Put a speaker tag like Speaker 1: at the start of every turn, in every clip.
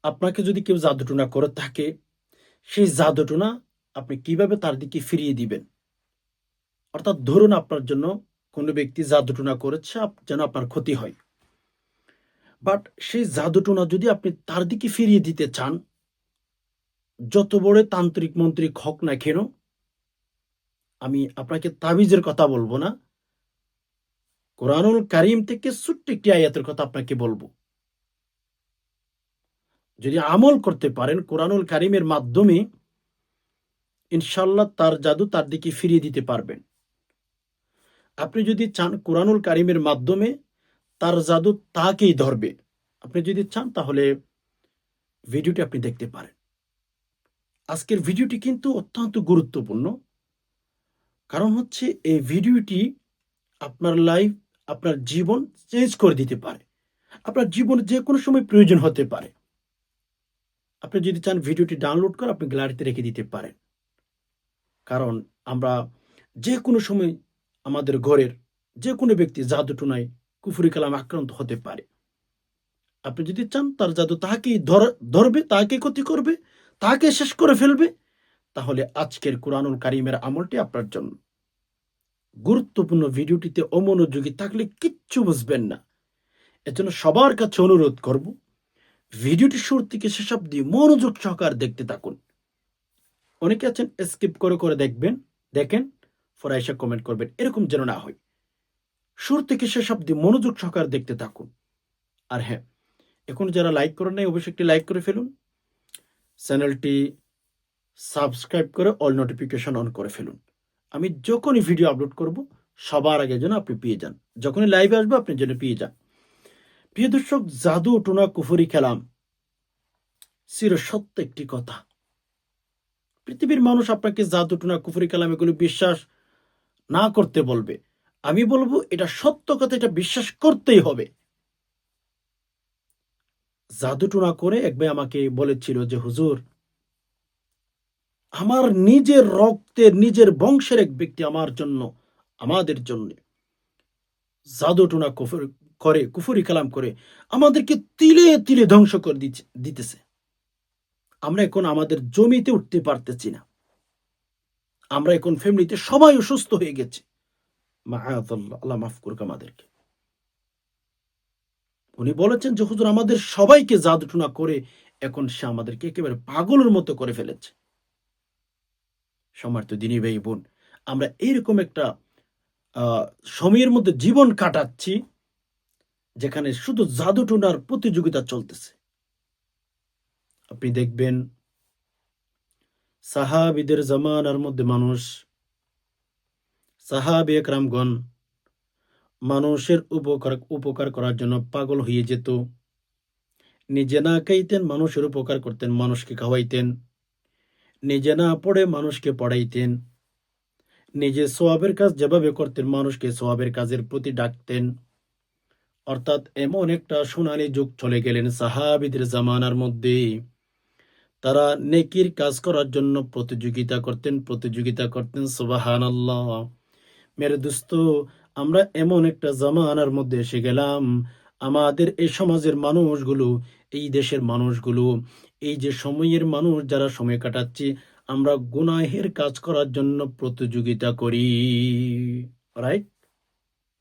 Speaker 1: আপনাকে যদি কেউ জাদুটোনা করে থাকে, সেই জাদুটোনা আপনি কিভাবে তার দিকে ফিরিয়ে দিবেন? অর্থাৎ ধরুন আপনার জন্য কোনো ব্যক্তি জাদুটোনা করেছে যেন আপনার ক্ষতি হয়। বাট সেই জাদুটোনা যদি আপনি তার দিকে ফিরিয়ে দিতে চান, যত বড় তান্ত্রিক মন্ত্রিক হোক না কেন, আমি আপনাকে তাবিজের কথা বলবো না। কোরআনুল কারীম থেকে ছোট্ট একটি আয়াতের কথা আপনাকে বলবো। যদি আমল করতে পারেন কোরআনুল কারীমের মাধ্যমে, ইনশাআল্লাহ তার জাদু তার দিকে ফিরিয়ে দিতে পারবেন। আপনি যদি চান কোরআনুল কারীমের মাধ্যমে তার জাদু তাকেই ধরবে, আপনি যদি চান তাহলে ভিডিওটি আপনি দেখতে পারেন। আজকের ভিডিওটি কিন্তু অত্যন্ত গুরুত্বপূর্ণ। কারণ হচ্ছে এই ভিডিওটি আপনার লাইফ, আপনার জীবন চেঞ্জ করে দিতে পারে। আপনার জীবনে যে কোনো সময় প্রয়োজন হতে পারে। আপনি যদি চান ভিডিওটি ডাউনলোড করে আপনি গ্যালারিতে রেখে দিতে পারেন। কারণ আমরা যে কোনো সময় আমাদের ঘরের যে কোনো ব্যক্তি জাদুটোনায় কুফরি কালামে আক্রান্ত হতে পারে। আপনি যদি চান তার জাদু তাহাকেই ধরবে, তাহাকে ক্ষতি করবে, তাহাকে শেষ করে ফেলবে, তাহলে আজকের কোরআনুল কারীমের আমলটি আপনার জন্য। গুরুত্বপূর্ণ ভিডিওটিতে অমনোযোগী থাকলে কিচ্ছু বুঝবেন না। এজন্য সবার কাছে অনুরোধ করব, ভিডিওটি শুরু থেকে শেষ অবধি মনোযোগ সহকারে দেখতে থাকুন। অনেকে আছেন স্কিপ করে করে দেখেন, পরে এসে কমেন্ট করবেন, এরকম যেন না হয়। শুরু থেকে শেষ অবধি মনোযোগ সহকারে দেখতে থাকুন। আর হ্যাঁ, এখন যারা লাইক করেন নাই অবশ্যই একটি লাইক করে ফেলুন। চ্যানেলটি সাবস্ক্রাইব করে অল নোটিফিকেশন অন করে ফেলুন। আমি যখনই ভিডিও আপলোড করব সবার আগে যেন আপনি পেয়ে যান, যখনই লাইভে আসবে আপনি যেন পেয়ে যান। প্রিয় দর্শক, জাদু টোনা কুফরি কালাম চিরসত্য একটি কথা। পৃথিবীর মানুষ আপনাকে জাদু টোনা কুফরি কালাম এগুলো বিশ্বাস না করতে বলবে। আমি বলবো এটা সত্য কথা, এটা বিশ্বাস করতেই হবে। জাদু টোনা করে এক ভাই আমাকে বলেছিল যে হুজুর, আমার নিজের রক্তের নিজের বংশের এক ব্যক্তি আমাদের জন্য জাদু টোনা কুফরি কালাম করে আমাদেরকে তিলে তিলে ধ্বংস করে দিতেছে। আমরা এখন আমাদের জমিতে উঠতে পারতেছি না। আমরা এখন ফ্যামিলিতে সবাই অসুস্থ হয়ে গেছে। মাআযাল্লাহ, আল্লাহ মাফ করুক আমাদেরকে। উনি বলেছেন যে হুজুর, আমাদের সবাইকে জাদু টোনা করে এখন সে আমাদেরকে একেবারে পাগলের মতো করে ফেলেছে। সম্মানিত দিনী ভাই বোন, আমরা এইরকম একটা সময়ের মধ্যে জীবন কাটাচ্ছি যেখানে শুধু জাদু টোনার প্রতিযোগিতা চলতেছে। আপনি দেখবেন সাহাবীদের জামানার মধ্যে সাহাবে একরামগণ মানুষের উপকার করার জন্য পাগল হয়ে যেত। নিজে না খাইতেন, মানুষের উপকার করতেন, মানুষকে খাওয়াইতেন। নিজে না পড়ে মানুষকে পড়াইতেন। নিজে সওয়াবের কাজ যেভাবে করতেন মানুষকে সওয়াবের কাজের প্রতি ডাকতেন। অর্থাৎ এমন একটা সোনালী যুগ চলে গেলেন সাহাবীদের জামানার মধ্যে। তারা নেকির কাজ করার জন্য প্রতিযোগিতা করতেন। সুবহানাল্লাহ। মেরে দোস্ত, আমরা এমন একটা জামানার মধ্যে এসে গেলাম, আমাদের এই সমাজের মানুষগুলো, এই দেশের মানুষগুলো, এই যে সময়ের মানুষ যারা সময় কাটাচ্ছি, আমরা গুনাহের কাজ করার জন্য প্রতিযোগিতা করি। রাইট?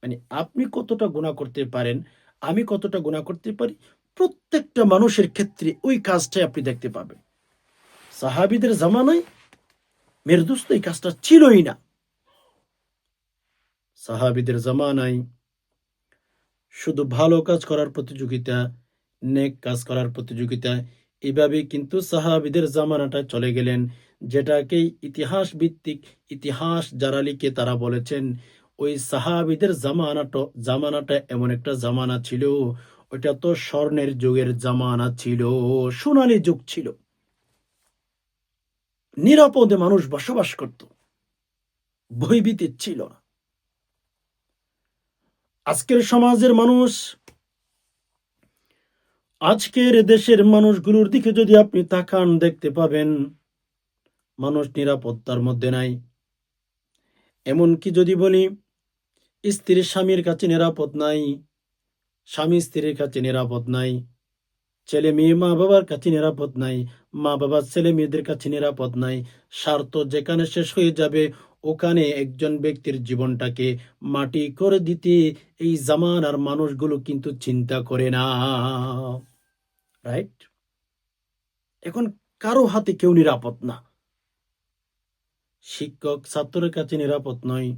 Speaker 1: মানে আপনি কতটা গুনাহ করতে পারেন, আমি কতটা গুনাহ করতে পারি, প্রত্যেকটা মানুষের ক্ষেত্রে ওই কাজটাই আপনি দেখতে পাবেন। সাহাবীদের জামানায় মেরে দোস্ত এই কাজটা ছিলই না। সাহাবীদের জামানায় শুধু ভালো কাজ করার প্রতিযোগিতা, নেক কাজ করার প্রতিযোগিতা, এভাবে কিন্তু সাহাবীদের জামানাটা চলে গেলেন। যেটাকে ইতিহাস ভিত্তিক, ইতিহাস যারা লিখে তারা বলেছেন ওই সাহাবীদের জামানাটা এমন একটা জামানা ছিল, ওইটা তো স্বর্ণের যুগের জামানা ছিল, সোনালী যুগ ছিল। নিরাপদে মানুষ বসবাস করত, ভয়ভীতি ছিল না। আজকের সমাজের মানুষ, আজকের দেশের মানুষগুলোর দিকে যদি আপনি তাকান দেখতে পাবেন মানুষ নিরাপত্তার মধ্যে নাই। এমনকি যদি বলি স্ত্রী স্বামীর কাছে নিরাপদ নাই, স্বামী স্ত্রীর কাছে নিরাপদ নাই, ছেলে মেয়ে মা বাবার কাছে নিরাপদ নাই, মা বাবা ছেলে মেয়েদের কাছে নিরাপদ নাই। স্বার্থ যেখানে শেষ হয়ে যাবে, ওখানে একজন ব্যক্তির জীবনটাকে মাটি করে দিতে এই জামানার মানুষগুলো কিন্তু চিন্তা করে না। রাইট? এখন কারো হাতে কেউ নিরাপদ না। শিক্ষক ছাত্রের কাছে নিরাপদ নয়,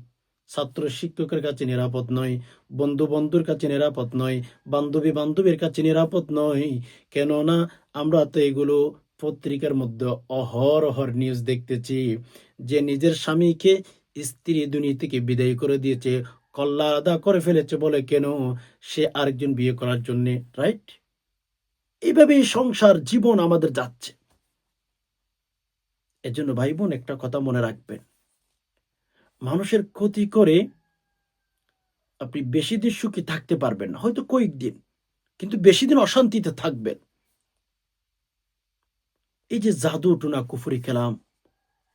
Speaker 1: ছাত্র শিক্ষকের কাছে নিরাপদ নয়, বন্ধু বন্ধুর কাছে নিরাপদ নয়, বান্ধবী বান্ধবীর কাছে নিরাপদ নয়। কেননা আমরা তো এগুলো পত্রিকার মধ্যে অহরহর নিউজ দেখতেছি যে নিজের স্বামীকে স্ত্রী দুনিয়া থেকে বিদায় করে দিয়েছে, কল্লা আদা করে ফেলেছে বলে কেন? সে আরেকজন বিয়ে করার জন্য। রাইট? এইভাবেই সংসার জীবন আমাদের যাচ্ছে। এজন্য ভাই বোন একটা কথা মনে রাখবেন, মানুষের ক্ষতি করে আপনি বেশি দিন সুখী থাকতে পারবেন না, হয়তো কয়েকদিন, কিন্তু বেশি দিন অশান্তিতে থাকবেন। এই যে জাদু টুনা কুফরি খেলাম,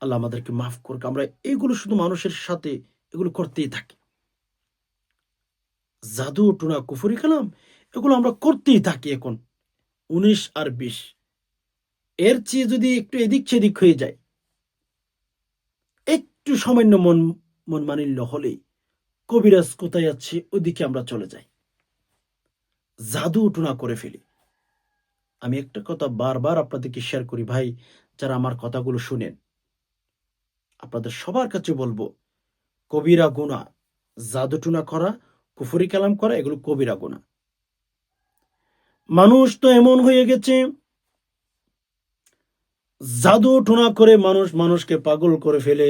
Speaker 1: আল্লাহ আমাদেরকে মাফ করুক, আমরা এগুলো শুধু মানুষের সাথে এগুলো করতেই থাকি। জাদু টুনা কুফরি খেলাম এগুলো আমরা করতেই থাকি। এখন 19 আর 20, এর চেয়ে যদি একটু এদিক সেদিক হয়ে যায়, একটু সামান্য মন মন মানিল্য হলেই কবিরাজ কোথায় আছে ওদিকে আমরা চলে যাই, জাদু টুনা করে ফেলি। আমি একটা কথা বারবার আপনাদেরকে শেয়ার করি ভাই, যারা আমার কথাগুলো শুনেন, আপনাদের সবার কাছে বলবো, কবিরা গুনাহ, জাদু টুনা করা, কুফরি কালাম করা, এগুলো কবিরা গুনাহ। মানুষ তো এমন হয়ে গেছে, জাদু টুনা করে মানুষ মানুষকে পাগল করে ফেলে।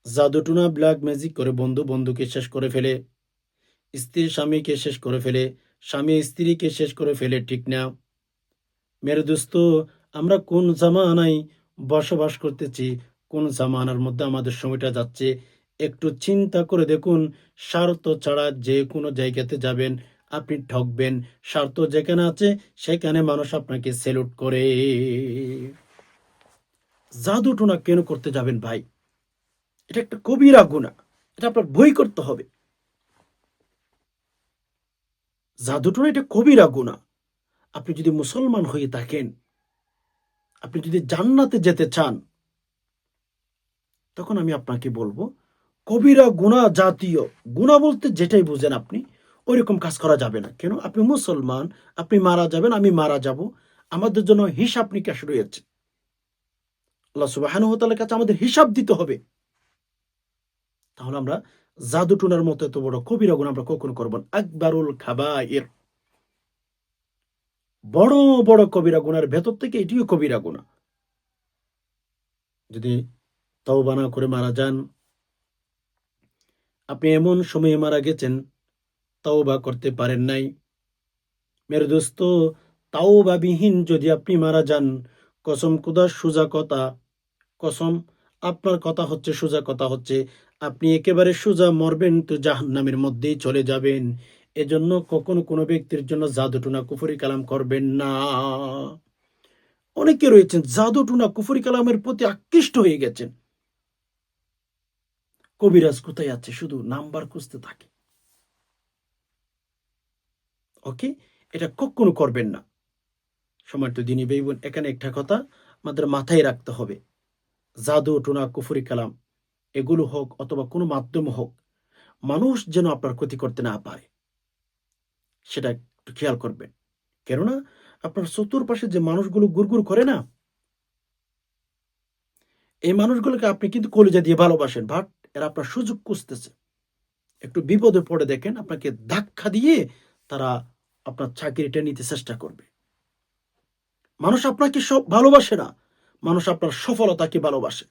Speaker 1: জাদু টুনা ব্ল্যাক ম্যাজিক করে বন্ধু বন্ধুকে শেষ করে ফেলে, স্ত্রী স্বামীকে শেষ করে ফেলে, স্বামী স্ত্রীকে শেষ করে ফেলে। ঠিক না মেরে দোস্ত? আমরা কোন জামানায় বসবাস করতেছি, কোন জামানার মধ্যে আমাদের সময়টা যাচ্ছে, একটু চিন্তা করে দেখুন। স্বার্থ ছাড়া যে কোনো জায়গাতে যাবেন, আপনি ঠকবেন। স্বার্থ যেখানে আছে সেখানে মানুষ আপনাকে স্যালুট করে। জাদু টোনা কেন করতে যাবেন ভাই? এটা একটা কবিরা গুনাহ, এটা আপনার বই করতে হবে। জাদু টোনা এটা কবিরা গুনাহ। আপনি যদি মুসলমান হয়ে থাকেন, আপনি যদি জান্নাতে যেতে চান, তখন আমি আপনাকে বলবো, কবিরা গুনাহ জাতীয়, গুনাহ বলতে যেটাই বুঝেন আপনি, ওইরকম কাজ করা যাবে না। কেন? আপনি মুসলমান, আপনি মারা যাবেন, আমি মারা যাব, আমাদের জন্য হিসাব নিকাশ রয়েছে। আল্লাহ সুবহানাহু ওয়া তাআলার কাছে আমাদের হিসাব দিতে হবে। তাহলে আমরা জাদু টুনার মতো এত বড় কবিরা গুনাহ আমরা কখনো করব না। আকবারুল খাবায়ের, বড় বড় কবিরা গুনার ভেতর থেকে এটিও কবিরা গুনাহ। যদি তওবা না করে মারা যান, আপনি এমন সময়ে মারা গেছেন তওবা করতে পারেন নাই, মেরে দোস্ত, তাওবাবিহীন যদি আপনি মারা যান, কসম খোদার সোজা কথা, কসম, আপনার কথা হচ্ছে সোজা কথা হচ্ছে, আপনি একেবারে সোজা মরবেন তো জাহান্নামের মধ্যেই চলে যাবেন। এজন্য কখনো কোনো ব্যক্তির জন্য জাদুটুনা কুফরি কালাম করবেন না। অনেকে রয়েছেন জাদুটুনা কুফরি কালামের প্রতি আকৃষ্ট হয়ে গেছেন, কবিরাজ কোথায় আছে শুধু নাম্বার খুঁজতে থাকে। ওকে, এটা কখনো করবেন না। সময় তো দিনই বেইবন, এখানে একটা কথা আমাদের মাথায় রাখতে হবে, জাদু টোনা কুফরি কালাম এগুলো হোক অথবা কোনো মাধ্যম হোক, মানুষ যেন আপনার ক্ষতি করতে না পারে, সেটা একটু খেয়াল করবেন। কেননা আপনার চতুর্পাশে যে মানুষগুলো গুড়গুড় করে না, এই মানুষগুলোকে আপনি কিন্তু কলিজা দিয়ে ভালোবাসেন, বাট এরা আপনার সুযোগ খুঁজতেছে। একটু বিপদে পড়ে দেখেন, আপনাকে ধাক্কা দিয়ে তারা আপনার চাকরিটা নিতে চেষ্টা করবে। মানুষ আপনাকে সব ভালোবাসে না, মানুষ আপনার সফলতাকে ভালোবাসে।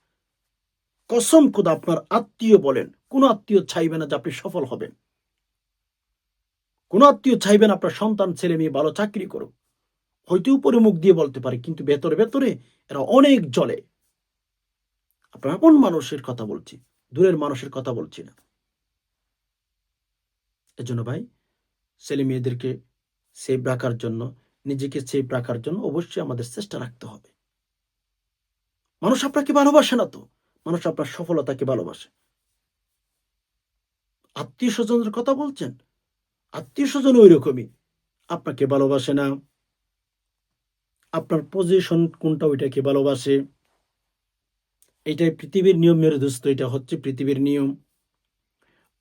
Speaker 1: কসম খোদা, আপনার আত্মীয় বলেন, কোন আত্মীয় চাইবে না যে আপনি সফল হবেন, কোন আত্মীয় চাইবেন আপনার সন্তান ছেলে মেয়ে ভালো চাকরি করুক। হয়তো উপরে মুখ দিয়ে বলতে পারে, কিন্তু ভেতরে ভেতরে এরা অনেক জ্বলে। আপনার কোন মানুষের কথা বলছি, দূরের মানুষের কথা বলছি না। এজন্য ভাই, ছেলে মেয়েদেরকে সেফ রাখার জন্য, নিজেকে সেফ রাখার জন্য অবশ্যই আমাদের চেষ্টা রাখতে হবে। মানুষ আপনাকে ভালোবাসে না তো, মানুষ আপনার সফলতাকে ভালোবাসে। আত্মীয় স্বজনের কথা বলছেন, আত্মীয় স্বজন ওই রকমই, আপনাকে ভালোবাসে না, আপনার পজিশন কোনটা ওইটাকে ভালোবাসে। এটাই পৃথিবীর নিয়ম মেরে দোস্ত, এটা হচ্ছে পৃথিবীর নিয়ম।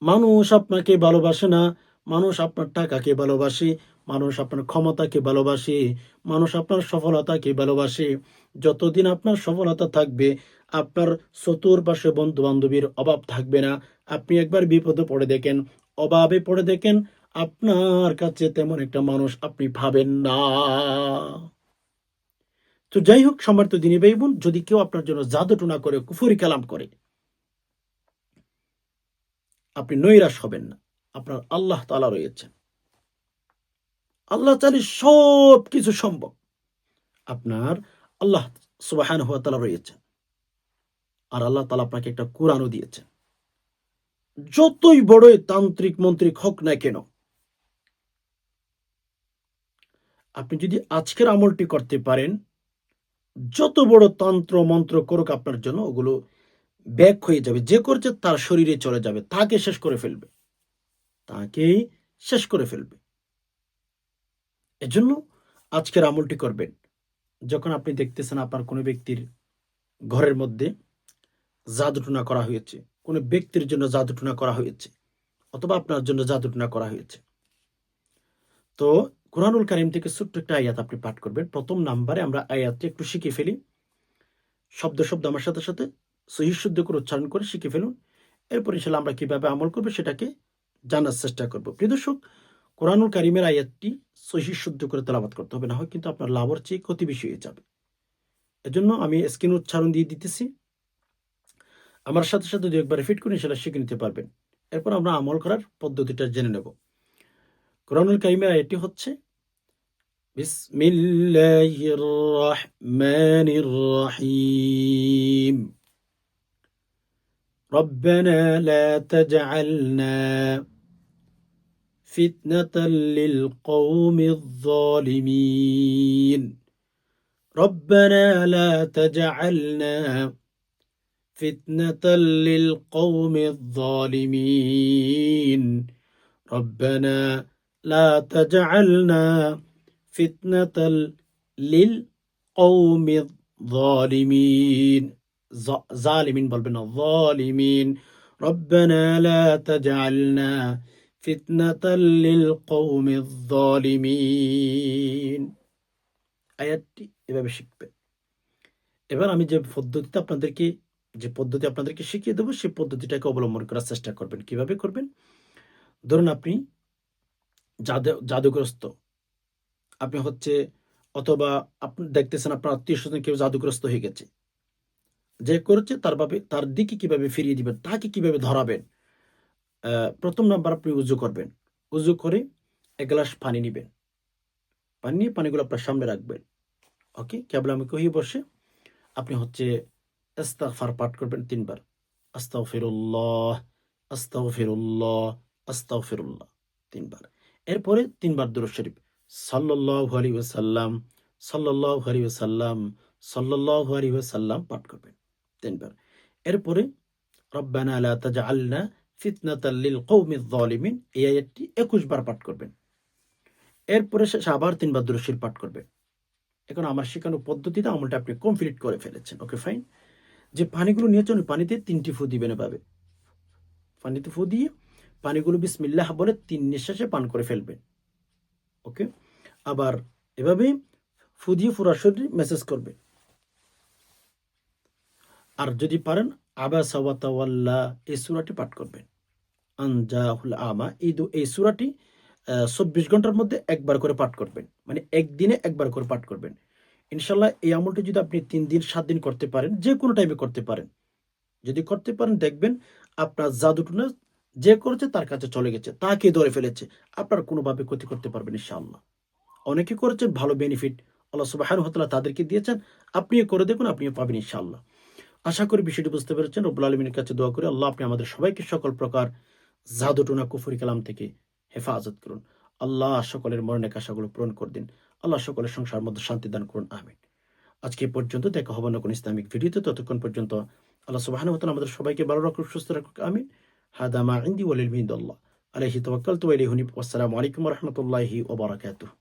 Speaker 1: মানুষ আপনাকে ভালোবাসে না, মানুষ আপনার টাকাকে ভালোবাসে, মানুষ আপনার ক্ষমতাকে ভালোবাসে, মানুষ আপনার সফলতাকে ভালোবাসে। যতদিন আপনার সফলতা থাকবে, আপনার চতুর্পাশে বন্ধু বান্ধবীর অভাব থাকবে না। আপনি একবার বিপদে পড়ে দেখেন, অভাবে পড়ে দেখেন, আপনার কাছে তেমন একটা মানুষ আপনি পাবেন না। তো যাই হোক, সম্মানিত দিনী ভাই বোন, যদি কেউ আপনার জন্য জাদু টোনা করে, কুফরি কালাম করে, আপনি নৈরাশ হবেন না। আপনার আল্লাহ তাআলা রয়েছেন, আল্লাহ চাইলে সব কিছু সম্ভব। আপনার আল্লাহ সুবহানাহু ওয়া তাআলা রয়েছেন, আর আল্লাহ তাআলা আপনাকে একটা কোরআনও দিয়েছেন। যতই বড়ই তান্ত্রিক মন্ত্রিক হোক না কেন, আপনি যদি আজকের আমলটি করতে পারেন, যত বড় তন্ত্র মন্ত্র করুক আপনার জন্য, ওগুলো ব্যাক হয়ে যাবে। যে করছে তার শরীরে চলে যাবে, তাকে শেষ করে ফেলবে, তাকেই শেষ করে ফেলবে। এজন্য আজকের আমলটি করবেন। যখন আপনি দেখতেছেন আপনার কোনো ব্যক্তির ঘরের মধ্যে জাদুটোনা করা হয়েছে, কোনো ব্যক্তির জন্য জাদুটোনা করা হয়েছে, অথবা আপনার জন্য জাদুটোনা করা হয়েছে, তো কোরআনুল কারীম থেকে ছোট্ট একটা আয়াত আপনি পাঠ করবেন। প্রথম নাম্বারে আমরা আয়াতটি একটু শিখে ফেলি, শব্দ শব্দ আমার সাথে সাথে সহিহ শুদ্ধ করে উচ্চারণ করে শিখে ফেলুন। এরপর ইনশাআল্লাহ আমরা কিভাবে আমল করবো সেটাকে জানার চেষ্টা করব। প্রিয় দর্শক, কোরআনুল কারীমের আয়াতটি সহিহ শুদ্ধ করে তেলাওয়াত করতে হবে, না হয় কিন্তু আপনার লাভের চেয়ে ক্ষতি বেশি হয়ে যাবে। এজন্য আমি স্ক্রিন উচ্চারণ দিয়ে দিতেছি, আমার সাথে সাথে দু একবার রিপিট করে সেটা শিখে নিতে পারবেন। এরপর আমরা আমল করার পদ্ধতিটা জেনে নেব। কোরআনুল কারীমের আয়াতটি হচ্ছে, বিসমিল্লাহির রহমানির রহিম। রব্বানা লা তাজআলনা ফিতনাতাল লিল কওমিয যালিমিন। রব্বানা লা তাজআলনা فتنة للقوم الظالمين. ربنا لا تجعلنا فتنة للقوم الظالمين. ظالمين بلبنا الظالمين. ربنا لا تجعلنا فتنة للقوم الظالمين. আয়াতটি এভাবে শিখবেন। এবার আমি যে পদ্ধতি আপনাদেরকে শিখিয়ে দেবো, সেই পদ্ধতিটাকে অবলম্বন করার চেষ্টা করবেন। কিভাবে করবেন? ধরুন আপনি জাদুগ্রস্ত, আপনি হচ্ছে, অথবা আপনি দেখতেছেন আপনার আত্মীয়-স্বজন কেউ জাদুগ্রস্ত হয়ে গেছে। যে করেছে তার দিকে কিভাবে ফিরিয়ে দিবেন, তাকে কিভাবে ধরাবেন? প্রথম নাম্বার, আপনি উযু করবেন। উযু করে ১ গ্লাস পানি নিবেন। পানি নিয়ে পানিগুলো আপনার সামনে রাখবেন। ওকে? কেবলামুখী হয়ে বসে আপনি হচ্ছে ইস্তিগফার পাঠ করবেন ৩ বার। আস্তাগফিরুল্লাহ, আস্তাগফিরুল্লাহ, আস্তাগফিরুল্লাহ ৩ বার। এরপরে ৩ বার দুরূদ শরীফ, সাল্লাল্লাহু আলাইহি ওয়াসাল্লাম, সাল্লাল্লাহু আলাইহি ওয়াসাল্লাম, সাল্লাল্লাহু আলাইহি ওয়াসাল্লাম পাঠ করবেন ৩ বার। এরপরে রব্বানা লা তাজআলনা ফিতনাতাল লিল কওমিয যালিমিন, এই আয়াতটি ২১ বার পাঠ করবেন। এরপরে শেষে আবার ৩ বার দুরূদ শরীফ পাঠ করবেন। এখন আমার শেখানো পদ্ধতিতে আমলটা আপনি কমপ্লিট করে ফেলেছেন। ওকে, ফাইন। যে পানিগুলো নিয়েছেন, ওই পানিতে ৩টি ফু দিবেন এভাবে। পানিতে ফু দিয়ে পানিগুলো বিসমিল্লাহ বলে ৩ নিঃশ্বাসে পান করে ফেলবেন। ওকে? আবার এভাবে ফু দিয়ে পুরা শরীরে মেসেজ করবেন। আর যদি পারেন আবাসা ওয়া তাওয়াল্লা এই সূরাটি পাঠ করবেন। আনজাহুল আমা, এই সূরাটি ২৪ ঘন্টার মধ্যে একবার করে পাঠ করবেন। মানে একদিনে একবার করে পাঠ করবেন। ইনশাআল্লাহ এই আমলটি যদি আপনি ৩ দিন ৭ দিন করতে পারেন, যেকোনো টাইমে করতে পারেন। যদি করতে পারেন, দেখবেন আপনার জাদুটোনা যে করেছে তার কাছে চলে গেছে, তাকে ধরে ফেলেছে। আপনার কোনোভাবে ক্ষতি করতে পারবেন ইনশাআল্লাহ। অনেকে করেছেন, ভালো বেনিফিট আল্লাহ সুবহানাহু ওয়া তাআলা তাদেরকে দিয়েছেন। আপনিও করে দেখুন, আপনিও পাবেন ইনশাআল্লাহ। আশা করি বিষয়টি বুঝতে পেরেছেন। রব্বুল আলামিনের কাছে দোয়া করি, আল্লাহ আপনি আমাদের সবাইকে সকল প্রকার জাদুটোনা কুফরি কালাম থেকে হেফাজত করুন। আল্লাহ সকলের মরণের আশাগুলো পূরণ করে দিন। আল্লাহ সকলের সংসারের মধ্যে শান্তি দান করুন, আমিন। আজকে এ পর্যন্ত, দেখা হবে না কোন ইসলামিক ভিডিওতে। ততক্ষণ পর্যন্ত আল্লাহ সুবহানাহু ওয়া তাআলা আমাদের সবাইকে ভালো রাখুক, সুস্থ রাখুক, আমিন। হাদা মা ইনদি ওয়া লিল মিন্দাল্লাহ। আলাইহি তাওয়াক্কালতু ওয়া ইলাইহি উনীব। আসসালামু আলাইকুম ওয়া রাহমাতুল্লাহি ওয়া বারাকাতুহু।